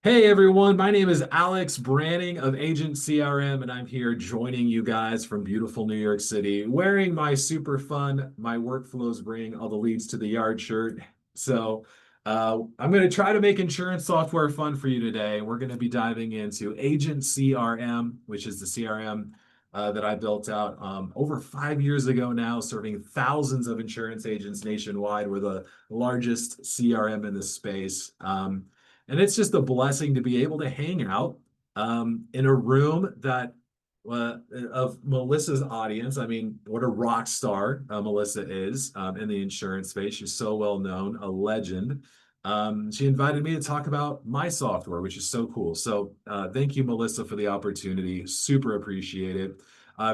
Hey everyone, my name is Alex Branning of Agent CRM, and I'm here joining you guys from beautiful New York City, wearing my super fun, my workflows bring all the leads to the yard shirt. I'm going to try to make insurance software fun for you today. We're going to be diving into Agent CRM, which is the CRM that I built out over 5 years ago now, serving thousands of insurance agents nationwide. We're the largest CRM in the space. And it's just a blessing to be able to hang out in a room that of Melissa's audience. I mean, what a rock star Melissa is in the insurance space. She's so well known, a legend. She invited me to talk about my software, which is so cool. So thank you, Melissa, for the opportunity. Super appreciate it.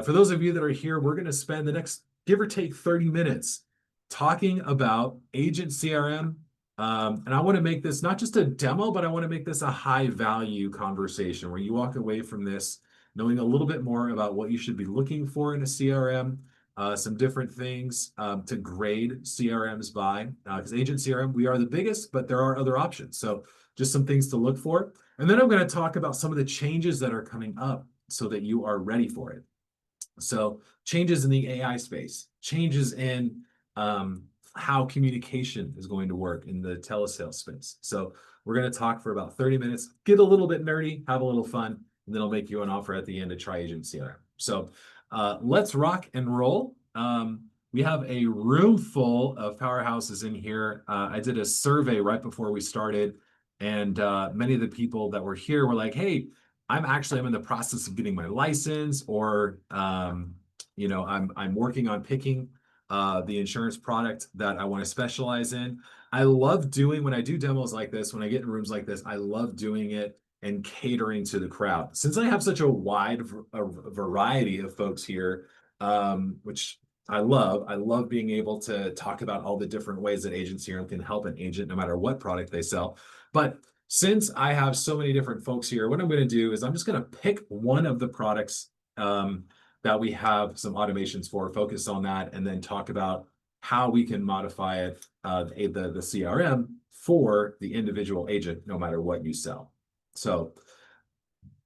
For those of you that are here, we're going to spend the next give or take 30 minutes talking about Agent CRM. And I want to make this not just a demo, but I want to make this a high value conversation where you walk away from this knowing a little bit more about what you should be looking for in a CRM, some different things to grade CRMs by. Because Agent CRM, we are the biggest, but there are other options. So just some things to look for. And then I'm going to talk about some of the changes that are coming up so that you are ready for it. So changes in the AI space, changes in how communication is going to work in the telesales space. So we're going to talk for about 30 minutes, get a little bit nerdy, have a little fun, and then I'll make you an offer at the end to try Agent CRM. So let's rock and roll. We have a room full of powerhouses in here. I did a survey right before we started, and many of the people that were here were like, hey, I'm in the process of getting my license, or I'm working on picking the insurance product that I want to specialize in. I love doing when I do demos like this, when I get in rooms like this, I love doing it and catering to the crowd. Since I have such a wide variety of folks here, which I love being able to talk about all the different ways that Agent CRM can help an agent no matter what product they sell. But since I have so many different folks here, what I'm going to do is I'm just going to pick one of the products that we have some automations for, focus on that, and then talk about how we can modify it, the CRM for the individual agent, no matter what you sell. So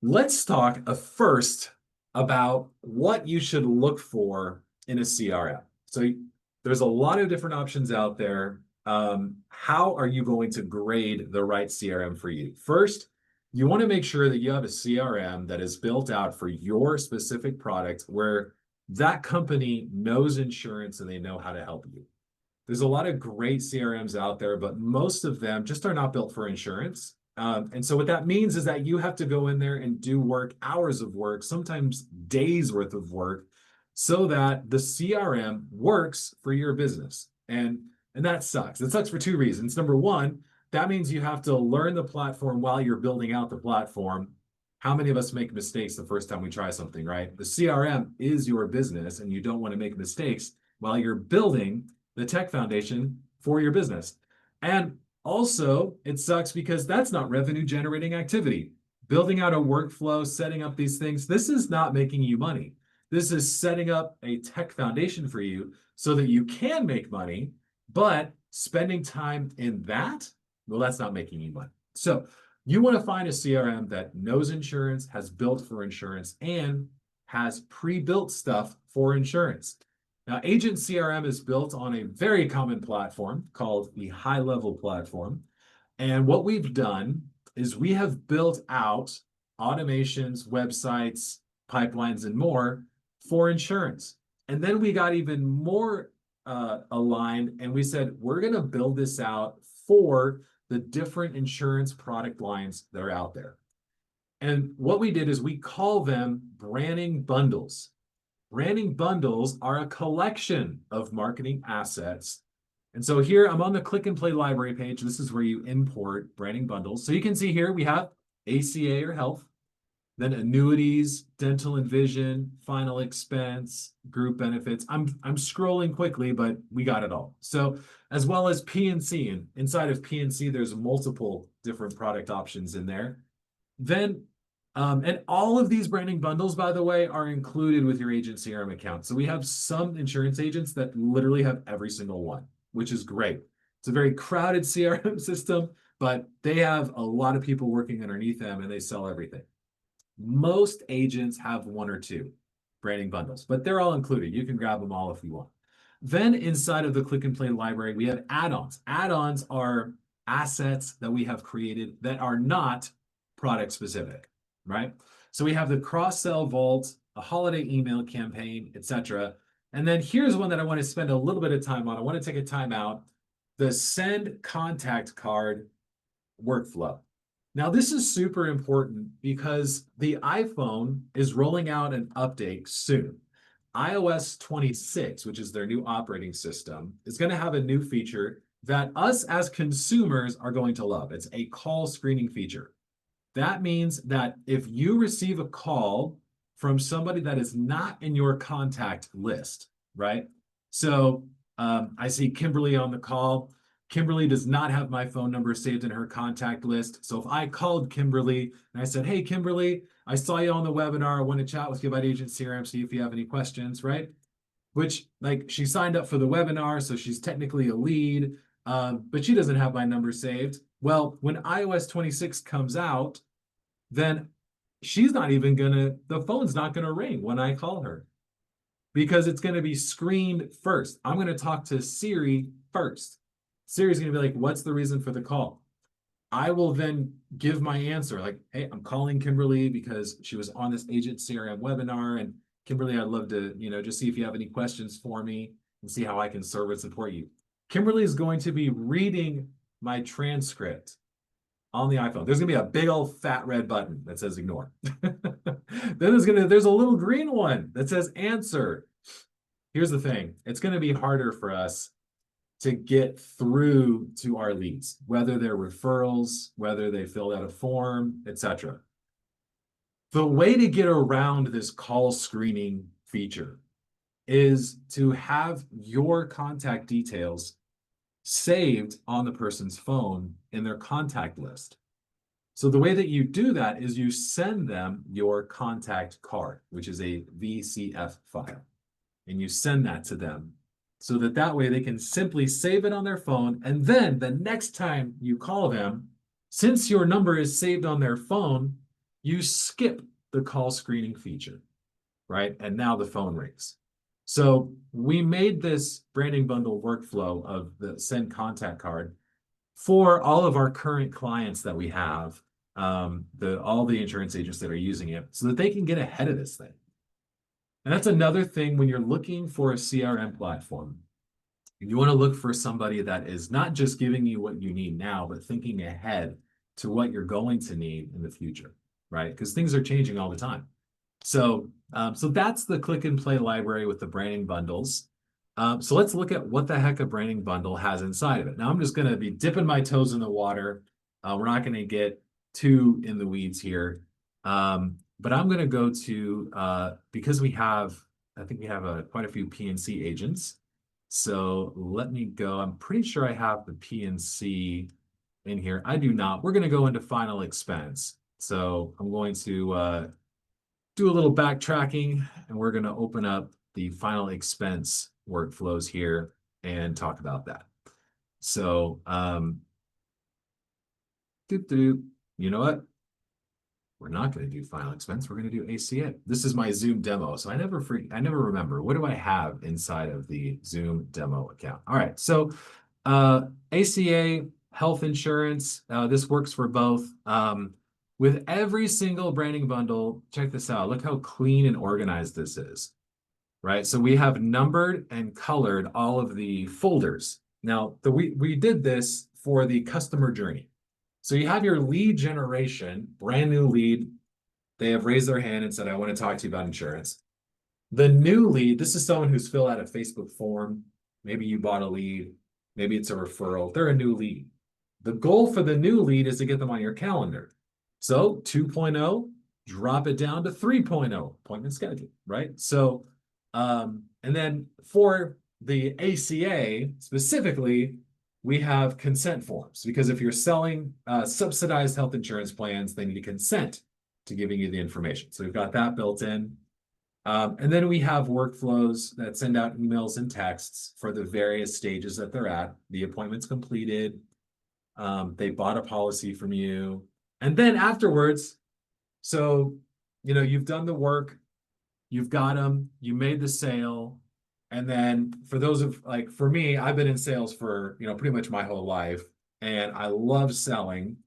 let's talk first about what you should look for in a CRM. So there's a lot of different options out there. How are you going to grade the right CRM for you? First, you want to make sure that you have a CRM that is built out for your specific product where that company knows insurance and they know how to help you. There's a lot of great CRMs out there, but most of them just are not built for insurance. And so what that means is that you have to go in there and do work, hours of work, sometimes days worth of work, so that the CRM works for your business. And that sucks. It sucks for two reasons. Number one, that means you have to learn the platform while you're building out the platform. How many of us make mistakes the first time we try something, right? The CRM is your business, and you don't want to make mistakes while you're building the tech foundation for your business. And also, it sucks because that's not revenue generating activity. Building out a workflow, setting up these things, this is not making you money. This is setting up a tech foundation for you so that you can make money, but spending time in that, well, that's not making you money. So you want to find a CRM that knows insurance, has built for insurance, and has pre-built stuff for insurance. Now, Agent CRM is built on a very common platform called the high-level platform. And what we've done is we have built out automations, websites, pipelines, and more for insurance. And then we got even more aligned, and we said, we're going to build this out for the different insurance product lines that are out there. And what we did is we call them branding bundles. Branding bundles are a collection of marketing assets. And so here I'm on the click and play library page. This is where you import branding bundles. So you can see here we have ACA or health, then annuities, dental and vision, final expense, group benefits. I'm scrolling quickly, but we got it all. So as well as P&C, and inside of P&C, there's multiple different product options in there. Then and all of these branding bundles, by the way, are included with your Agent CRM account. So we have some insurance agents that literally have every single one, which is great. It's a very crowded CRM system, but they have a lot of people working underneath them and they sell everything. Most agents have one or two branding bundles, but they're all included. You can grab them all if you want. Then inside of the Click and Play library, we have add-ons. Add-ons are assets that we have created that are not product specific, right? So we have the cross-sell vault, a holiday email campaign, etc. And then here's one that I want to spend a little bit of time on. I want to take a time out. The send contact card workflow. Now, this is super important because the iPhone is rolling out an update soon. iOS 26, which is their new operating system, is going to have a new feature that us as consumers are going to love. It's a call screening feature. That means that if you receive a call from somebody that is not in your contact list, right? So I see Kimberly on the call. Kimberly does not have my phone number saved in her contact list. So if I called Kimberly and I said, hey, Kimberly, I saw you on the webinar. I want to chat with you about Agent CRM, see if you have any questions, right? Which, like, she signed up for the webinar, so she's technically a lead, but she doesn't have my number saved. Well, when iOS 26 comes out, then she's not even gonna, the phone's not gonna ring when I call her because it's gonna be screened first. I'm gonna talk to Siri first. Siri's gonna be like, what's the reason for the call? I will then give my answer like, hey, I'm calling Kimberly because she was on this Agent CRM webinar. And Kimberly, I'd love to, just see if you have any questions for me and see how I can serve and support you. Kimberly is going to be reading my transcript on the iPhone. There's gonna be a big old fat red button that says ignore. Then there's a little green one that says answer. Here's the thing. It's gonna be harder for us to get through to our leads, whether they're referrals, whether they filled out a form, etc. The way to get around this call screening feature is to have your contact details saved on the person's phone in their contact list. So the way that you do that is you send them your contact card, which is a VCF file, and you send that to them so that way they can simply save it on their phone. And then the next time you call them, since your number is saved on their phone, you skip the call screening feature, right? And now the phone rings. So we made this branding bundle workflow of the send contact card for all of our current clients that we have, all the insurance agents that are using it so that they can get ahead of this thing. And that's another thing when you're looking for a CRM platform. You want to look for somebody that is not just giving you what you need now, but thinking ahead to what you're going to need in the future, right? Because things are changing all the time. So that's the Click and Play library with the branding bundles. So let's look at what the heck a branding bundle has inside of it. Now I'm just going to be dipping my toes in the water. We're not going to get too in the weeds here. But I'm going to go to, because I think we have quite a few PNC agents. So let me go. I'm pretty sure I have the PNC in here. I do not. We're going to go into final expense. So I'm going to do a little backtracking, and we're going to open up the final expense workflows here and talk about that. So, you know what? We're not going to do final expense. We're going to do ACA. This is my Zoom demo. So I never remember. What do I have inside of the Zoom demo account? All right. So ACA, health insurance, this works for both. With every single branding bundle, check this out. Look how clean and organized this is, right? So we have numbered and colored all of the folders. Now, we did this for the customer journey. So you have your lead generation, brand new lead. They have raised their hand and said, I want to talk to you about insurance. The new lead, this is someone who's filled out a Facebook form. Maybe you bought a lead. Maybe it's a referral. They're a new lead. The goal for the new lead is to get them on your calendar. So 2.0, drop it down to 3.0, appointment schedule, right? So, and then for the ACA specifically, we have consent forms because if you're selling subsidized health insurance plans, they need to consent to giving you the information. So we've got that built in. And then we have workflows that send out emails and texts for the various stages that they're at. The appointment's completed. They bought a policy from you. And then afterwards, so, you've done the work, you've got them, you made the sale. And then for those of like, for me, I've been in sales for, pretty much my whole life. And I love selling,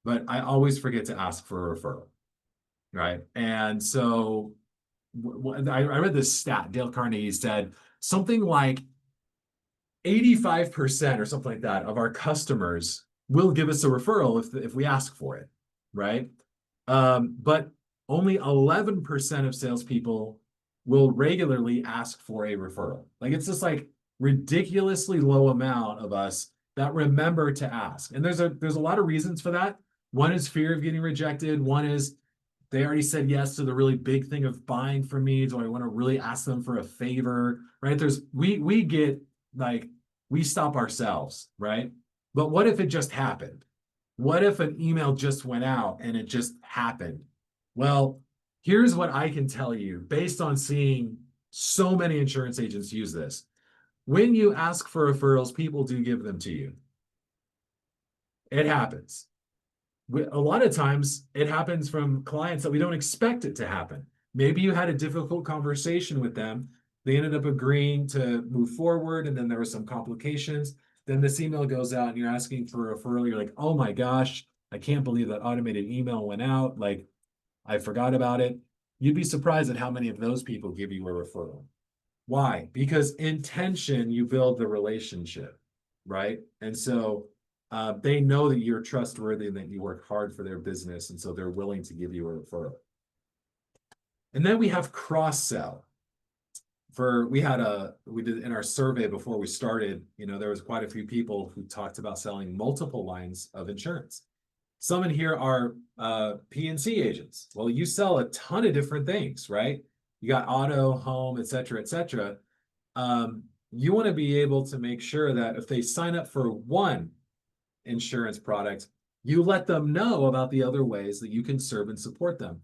but I always forget to ask for a referral. Right. And so I read this stat. Dale Carnegie said something like 85% or something like that of our customers will give us a referral if we ask for it, right? But only 11% of salespeople will regularly ask for a referral. Like it's just like ridiculously low amount of us that remember to ask. And there's a lot of reasons for that. One is fear of getting rejected. One is they already said yes to the really big thing of buying from me. Do I want to really ask them for a favor? Right? We get like we stop ourselves, right? But what if it just happened? What if an email just went out and it just happened? Well, here's what I can tell you based on seeing so many insurance agents use this. When you ask for referrals, people do give them to you. It happens. A lot of times it happens from clients that we don't expect it to happen. Maybe you had a difficult conversation with them. They ended up agreeing to move forward, and then there were some complications. Then this email goes out and you're asking for a referral. You're like, oh my gosh, I can't believe that automated email went out. Like, I forgot about it. You'd be surprised at how many of those people give you a referral. Why? Because intention, you build the relationship, right? And so they know that you're trustworthy and that you work hard for their business. And so they're willing to give you a referral. And then we have cross-sell. We did in our survey before we started, there was quite a few people who talked about selling multiple lines of insurance. Some in here are P&C agents. Well, you sell a ton of different things, right? You got auto, home, et cetera, et cetera. You want to be able to make sure that if they sign up for one insurance product, you let them know about the other ways that you can serve and support them.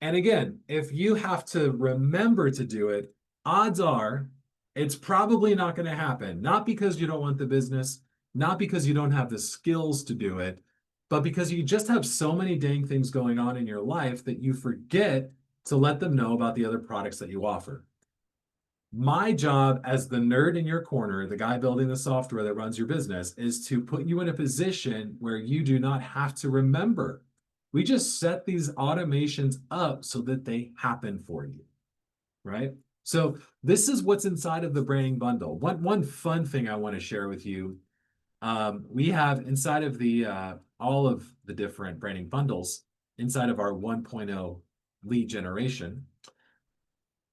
And again, if you have to remember to do it, odds are it's probably not going to happen. Not because you don't want the business, not because you don't have the skills to do it, but because you just have so many dang things going on in your life that you forget to let them know about the other products that you offer. My job as the nerd in your corner, the guy building the software that runs your business, is to put you in a position where you do not have to remember. We just set these automations up so that they happen for you, right? So this is what's inside of the branding bundle. One fun thing I want to share with you. We have inside of the all of the different branding bundles inside of our 1.0 lead generation,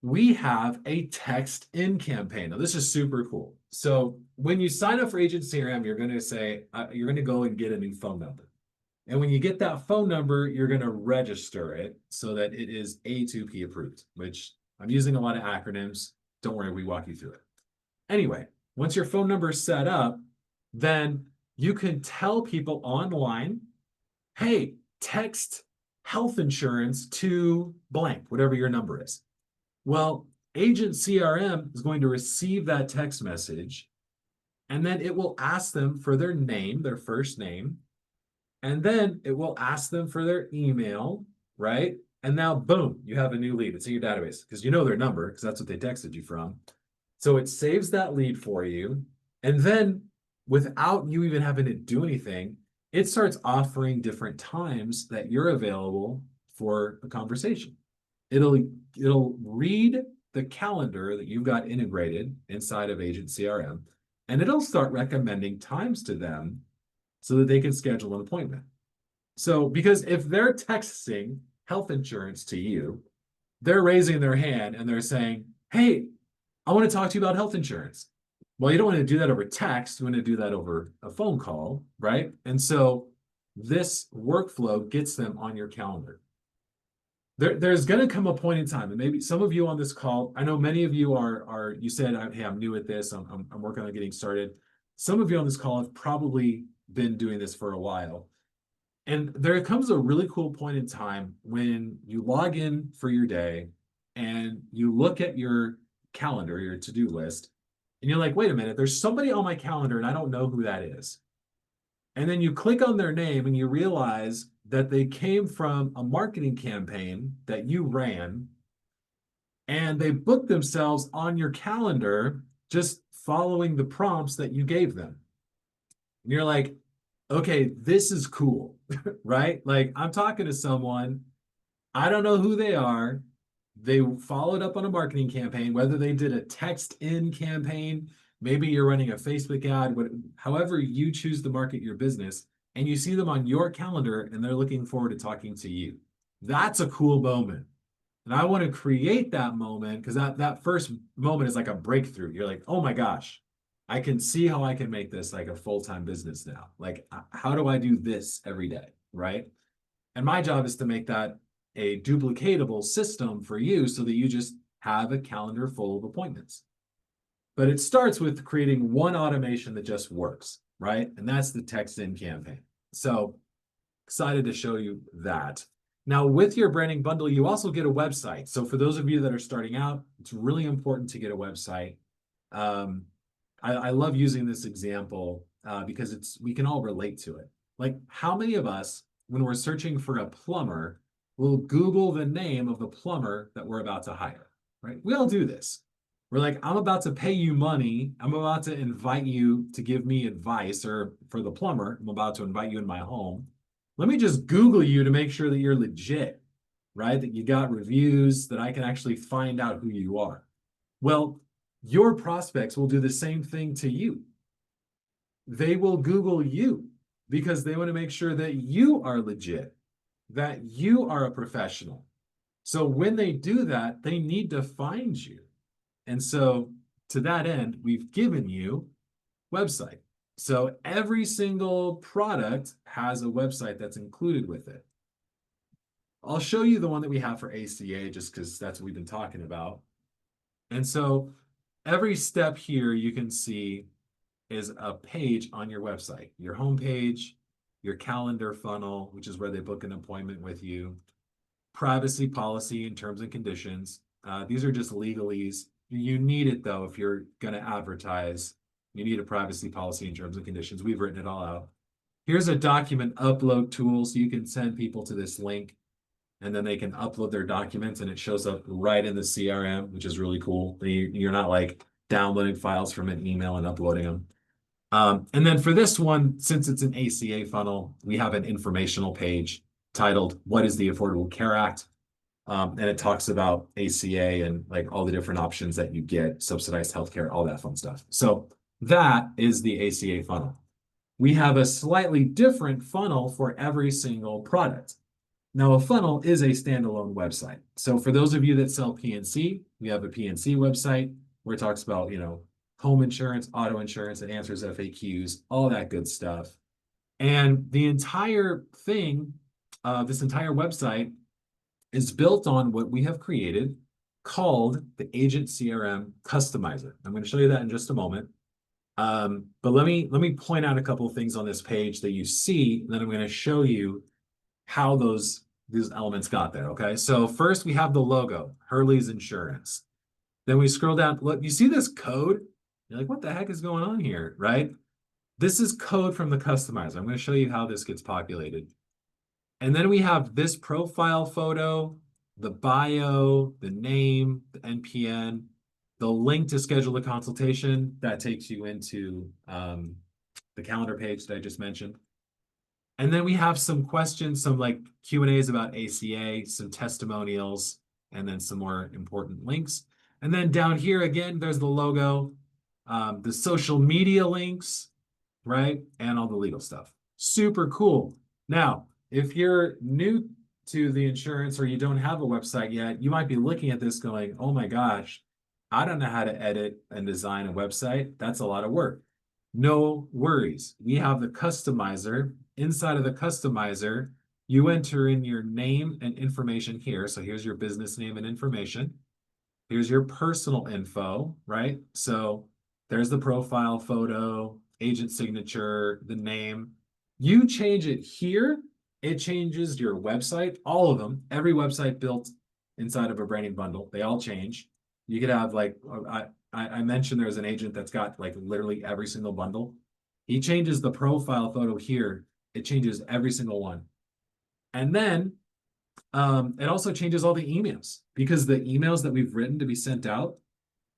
we have a text in campaign. Now, this is super cool. So when you sign up for Agent CRM, you're going to say, you're going to go and get a new phone number. And when you get that phone number, you're going to register it so that it is A2P approved, which I'm using a lot of acronyms. Don't worry, we walk you through it. Anyway, once your phone number is set up, then you can tell people online, hey, text health insurance to blank, whatever your number is. Well, Agent CRM is going to receive that text message, and then it will ask them for their name, their first name, and then it will ask them for their email, right? And now, boom, you have a new lead. It's in your database because you know their number because that's what they texted you from. So it saves that lead for you. And then without you even having to do anything, it starts offering different times that you're available for a conversation. It'll read the calendar that you've got integrated inside of Agent CRM, and it'll start recommending times to them so that they can schedule an appointment. So, because if they're texting health insurance to you, they're raising their hand and they're saying, hey, I want to talk to you about health insurance. Well, you don't want to do that over text. You want to do that over a phone call, right? And so this workflow gets them on your calendar. There's going to come a point in time, and maybe some of you on this call, I know many of you you said, hey, I'm new at this. I'm working on getting started. Some of you on this call have probably been doing this for a while. And there comes a really cool point in time when you log in for your day and you look at your calendar, your to-do list, and you're like, wait a minute, there's somebody on my calendar and I don't know who that is. And then you click on their name and you realize that they came from a marketing campaign that you ran, and they booked themselves on your calendar just following the prompts that you gave them. And you're like, okay, this is cool, right? Like, I'm talking to someone, I don't know who they are. They followed up on a marketing campaign, whether they did a text in campaign, maybe you're running a Facebook ad, however you choose to market your business, and you see them on your calendar and they're looking forward to talking to you. That's a cool moment. And I want to create that moment because that first moment is like a breakthrough. You're like, oh my gosh, I can see how I can make this like a full-time business now. Like, how do I do this every day? Right. And my job is to make that a duplicatable system for you so that you just have a calendar full of appointments. But it starts with creating one automation that just works, right? And that's the text in campaign. So excited to show you that. Now, with your branding bundle, you also get a website. So for those of you that are starting out, it's really important to get a website. I love using this example because we can all relate to it. Like, how many of us, when we're searching for a plumber, will Google the name of the plumber that we're about to hire, right? We all do this. We're like, I'm about to pay you money. I'm about to invite you to give me advice, or for the plumber, I'm about to invite you in my home. Let me just Google you to make sure that you're legit, right? That you got reviews, that I can actually find out who you are. Well, your prospects will do the same thing to you. They will Google you because they want to make sure that you are legit, that you are a professional. So when they do that, they need to find you. And so to that end, we've given you website. So every single product has a website that's included with it. I'll show you the one that we have for ACA just because that's what we've been talking about. And so every step here you can see is a page on your website, your homepage, your calendar funnel, which is where they book an appointment with you, privacy policy and terms and conditions. These are just legalese. You need it though if you're going to advertise. You need a privacy policy and terms and conditions. We've written it all out. Here's a document upload tool so you can send people to this link and then they can upload their documents and it shows up right in the CRM, which is really cool. You're not like downloading files from an email and uploading them. And then for this one, since it's an ACA funnel, we have an informational page titled, What is the Affordable Care Act? And it talks about ACA and like all the different options that you get, subsidized healthcare, all that fun stuff. So that is the ACA funnel. We have a slightly different funnel for every single product. Now, a funnel is a standalone website. So for those of you that sell PNC, we have a PNC website where it talks about, home insurance, auto insurance, it answers FAQs, all that good stuff. And the entire thing, this entire website is built on what we have created called the Agent CRM Customizer. I'm going to show you that in just a moment. But let me point out a couple of things on this page that you see, and then I'm going to show you how these elements got there. Okay, so first we have the logo, Hurley's Insurance. Then we scroll down. Look, you see this code? You're like, what the heck is going on here, right? This is code from the customizer. I'm going to show you how this gets populated. And then we have this profile photo, the bio, the name, the NPN, the link to schedule a consultation that takes you into the calendar page that I just mentioned. And then we have some questions, some like Q&As about ACA, some testimonials, and then some more important links. And then down here again, there's the logo, the social media links, right? And all the legal stuff. Super cool. Now, if you're new to the insurance or you don't have a website yet, you might be looking at this going, oh my gosh, I don't know how to edit and design a website. That's a lot of work. No worries. We have the customizer. Inside of the customizer, you enter in your name and information here. So here's your business name and information. Here's your personal info, right? So there's the profile photo, agent signature, the name. You change it here, it changes your website, all of them, every website built inside of a branding bundle, they all change. You could have like, I mentioned there's an agent that's got like literally every single bundle. He changes the profile photo here. It changes every single one. And then it also changes all the emails because the emails that we've written to be sent out,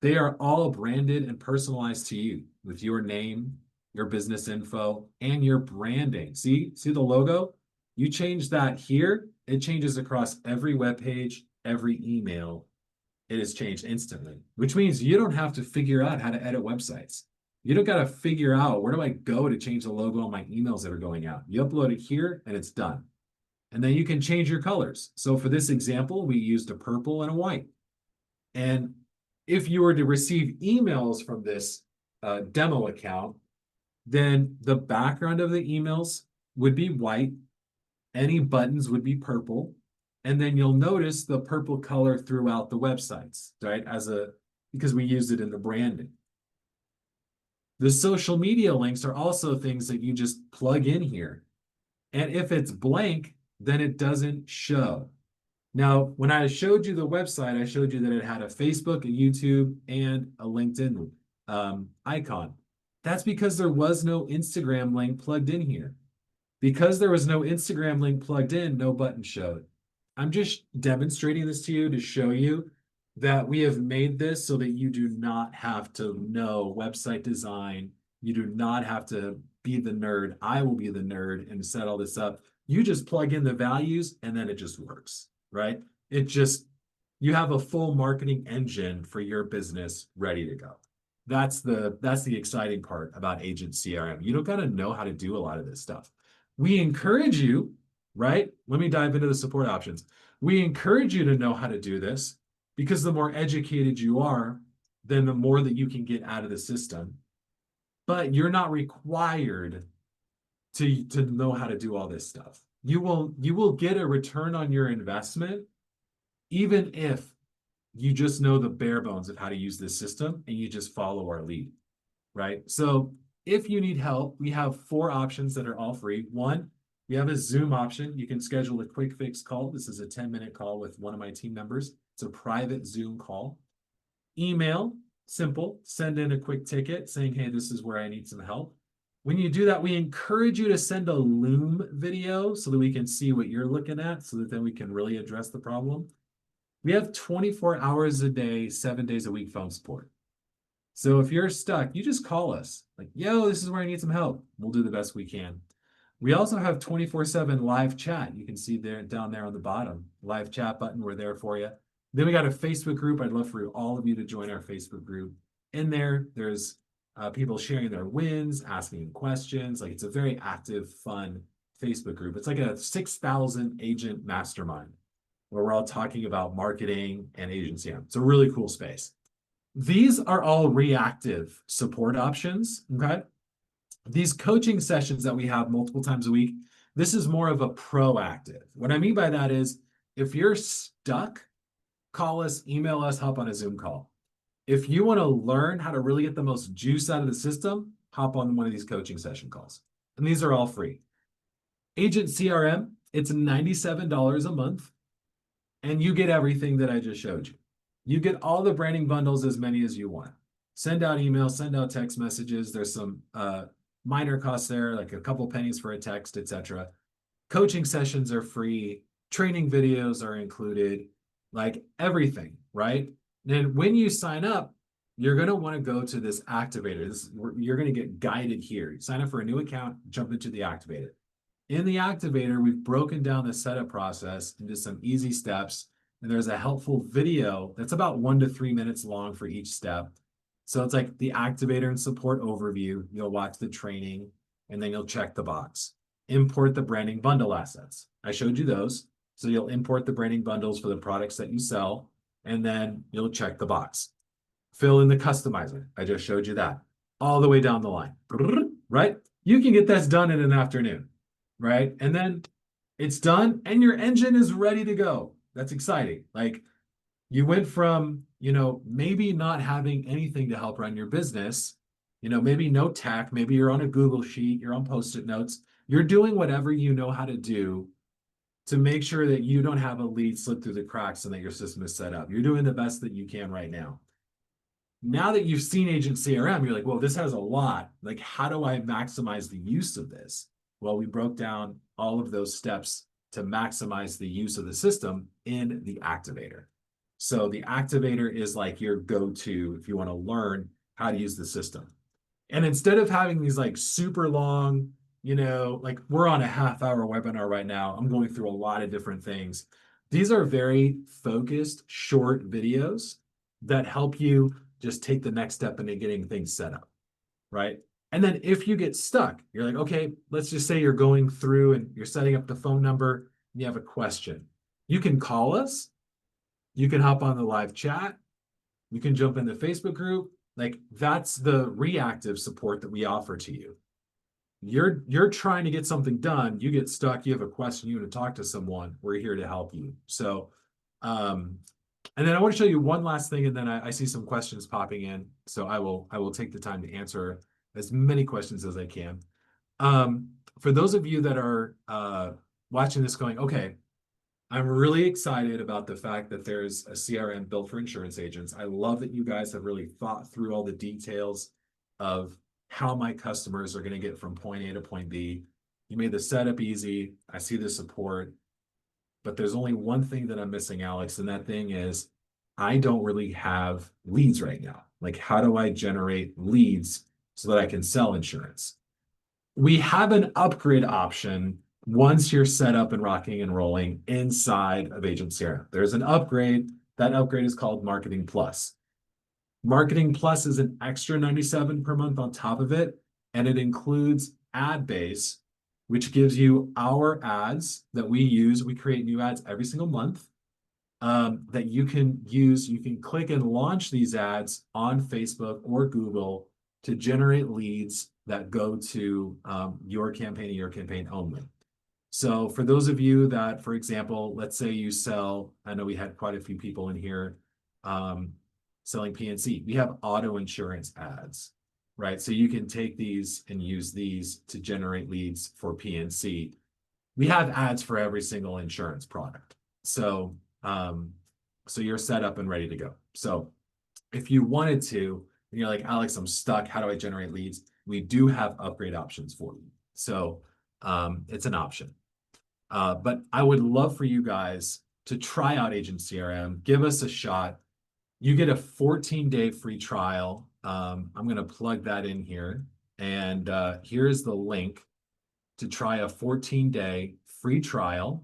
they are all branded and personalized to you with your name, your business info, and your branding. See the logo? You change that here, it changes across every web page, every email. It is changed instantly, which means you don't have to figure out how to edit websites. You don't got to figure out where do I go to change the logo on my emails that are going out. You upload it here and it's done. And then you can change your colors. So for this example, we used a purple and a white. And if you were to receive emails from this demo account, then the background of the emails would be white. Any buttons would be purple. And then you'll notice the purple color throughout the websites, right? Because we used it in the branding. The social media links are also things that you just plug in here. And if it's blank, then it doesn't show. Now, when I showed you the website, I showed you that it had a Facebook, a YouTube, and a LinkedIn icon. That's because there was no Instagram link plugged in here. Because there was no Instagram link plugged in, no button showed. I'm just demonstrating this to you to show you that we have made this so that you do not have to know website design. You do not have to be the nerd. I will be the nerd and set all this up. You just plug in the values and then it just works, right? You have a full marketing engine for your business ready to go. That's the exciting part about Agent CRM. You don't got to know how to do a lot of this stuff. We encourage you, right? Let me dive into the support options. We encourage you to know how to do this because the more educated you are, then the more that you can get out of the system. But you're not required to know how to do all this stuff. You will get a return on your investment even if you just know the bare bones of how to use this system and you just follow our lead, right? So if you need help, we have 4 options that are all free. 1, we have a Zoom option. You can schedule a quick fix call. This is a 10-minute call with one of my team members. It's a private Zoom call. Email, simple. Send in a quick ticket saying, hey, this is where I need some help. When you do that, we encourage you to send a Loom video so that we can see what you're looking at so that then we can really address the problem. We have 24 hours a day, 7 days a week phone support. So if you're stuck, you just call us. Like, yo, this is where I need some help. We'll do the best we can. We also have 24/7 live chat. You can see there down there on the bottom, live chat button. We're there for you. Then we got a Facebook group. I'd love for all of you to join our Facebook group. In there, there's people sharing their wins, asking questions. Like it's a very active, fun Facebook group. It's like a 6,000 agent mastermind where we're all talking about marketing and agency. It's a really cool space. These are all reactive support options, okay? These coaching sessions that we have multiple times a week, this is more of a proactive. What I mean by that is if you're stuck, call us, email us, hop on a Zoom call. If you want to learn how to really get the most juice out of the system, hop on one of these coaching session calls. And these are all free. Agent CRM, it's $97 a month. And you get everything that I just showed you. You get all the branding bundles, as many as you want. Send out emails, send out text messages. There's some minor costs there, like a couple pennies for a text, etc. Coaching sessions are free. Training videos are included, like everything, right? And when you sign up, you're going to want to go to this activator. You're going to get guided here. Sign up for a new account, jump into the activator. In the activator, we've broken down the setup process into some easy steps, and there's a helpful video that's about 1 to 3 minutes long for each step. So it's like the activator and support overview. You'll watch the training, and then you'll check the box. Import the branding bundle assets. I showed you those. So you'll import the branding bundles for the products that you sell, and then you'll check the box. Fill in the customizer. I just showed you that. All the way down the line, right? You can get this done in an afternoon. Right? And then it's done and your engine is ready to go. That's exciting. Like you went from, maybe not having anything to help run your business, maybe no tech, maybe you're on a Google sheet, you're on Post-it notes, you're doing whatever you know how to do to make sure that you don't have a lead slip through the cracks and that your system is set up. You're doing the best that you can right now. Now that you've seen Agent CRM, you're like, well, this has a lot. Like, how do I maximize the use of this? Well, we broke down all of those steps to maximize the use of the system in the activator. So the activator is like your go-to if you want to learn how to use the system. And instead of having these like super long, like we're on a half-hour webinar right now, I'm going through a lot of different things. These are very focused, short videos that help you just take the next step into getting things set up, right? And then if you get stuck, you're like, okay, let's just say you're going through and you're setting up the phone number, and you have a question. You can call us, you can hop on the live chat, you can jump in the Facebook group. Like that's the reactive support that we offer to you. You're trying to get something done, you get stuck, you have a question, you want to talk to someone, we're here to help you. So and then I want to show you one last thing, and then I see some questions popping in. So I will take the time to answer as many questions as I can. For those of you that are watching this going, okay, I'm really excited about the fact that there's a CRM built for insurance agents. I love that you guys have really thought through all the details of how my customers are going to get from point A to point B. You made the setup easy. I see the support. But there's only one thing that I'm missing, Alex, and that thing is I don't really have leads right now. Like, how do I generate leads so that I can sell insurance? We have an upgrade option once you're set up and rocking and rolling inside of Agent CRM. There's an upgrade. That upgrade is called Marketing Plus. Marketing Plus is an extra 97 per month on top of it, and it includes ad base, which gives you our ads that we use. We create new ads every single month that you can use. You can click and launch these ads on Facebook or Google to generate leads that go to your campaign and your campaign only. So for those of you that, for example, let's say you sell, I know we had quite a few people in here selling PNC. We have auto insurance ads, right? So you can take these and use these to generate leads for PNC. We have ads for every single insurance product. So, so you're set up and ready to go. So if you wanted to, and you're like, Alex, I'm stuck. How do I generate leads? We do have upgrade options for you. So it's an option. But I would love for you guys to try out Agent CRM. Give us a shot. You get a 14-day free trial. I'm going to plug that in here. And here's the link to try a 14-day free trial.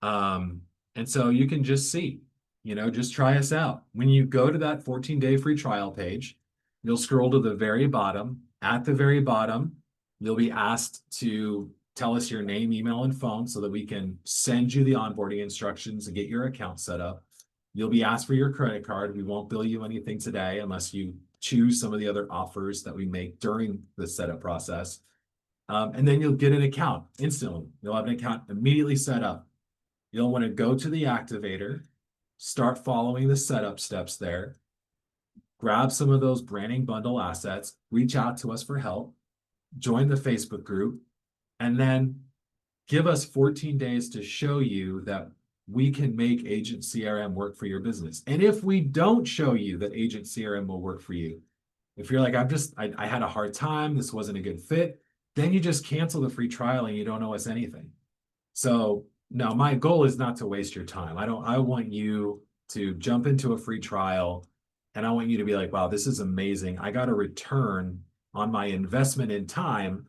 And so you can just see, just try us out. When you go to that 14-day free trial page, you'll scroll to the very bottom. At the very bottom, you'll be asked to tell us your name, email, and phone so that we can send you the onboarding instructions and get your account set up. You'll be asked for your credit card. We won't bill you anything today unless you choose some of the other offers that we make during the setup process. And then you'll get an account instantly. You'll have an account immediately set up. You'll want to go to the activator, start following the setup steps there, grab some of those branding bundle assets, reach out to us for help, join the Facebook group, and then give us 14 days to show you that we can make Agent CRM work for your business. And if we don't show you that Agent CRM will work for you, if you're like, I had a hard time, this wasn't a good fit, then you just cancel the free trial and you don't owe us anything. So no, my goal is not to waste your time. I want you to jump into a free trial and I want you to be like, wow, this is amazing. I got a return on my investment in time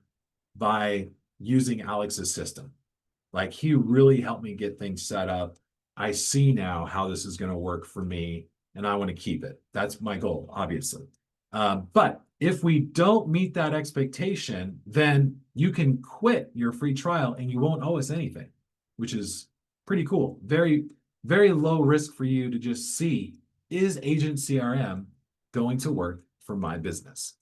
by using Alex's system. Like he really helped me get things set up. I see now how this is going to work for me and I want to keep it. That's my goal, obviously. But if we don't meet that expectation, then you can quit your free trial and you won't owe us anything, which is pretty cool. Very, very low risk for you to just see, is Agent CRM going to work for my business?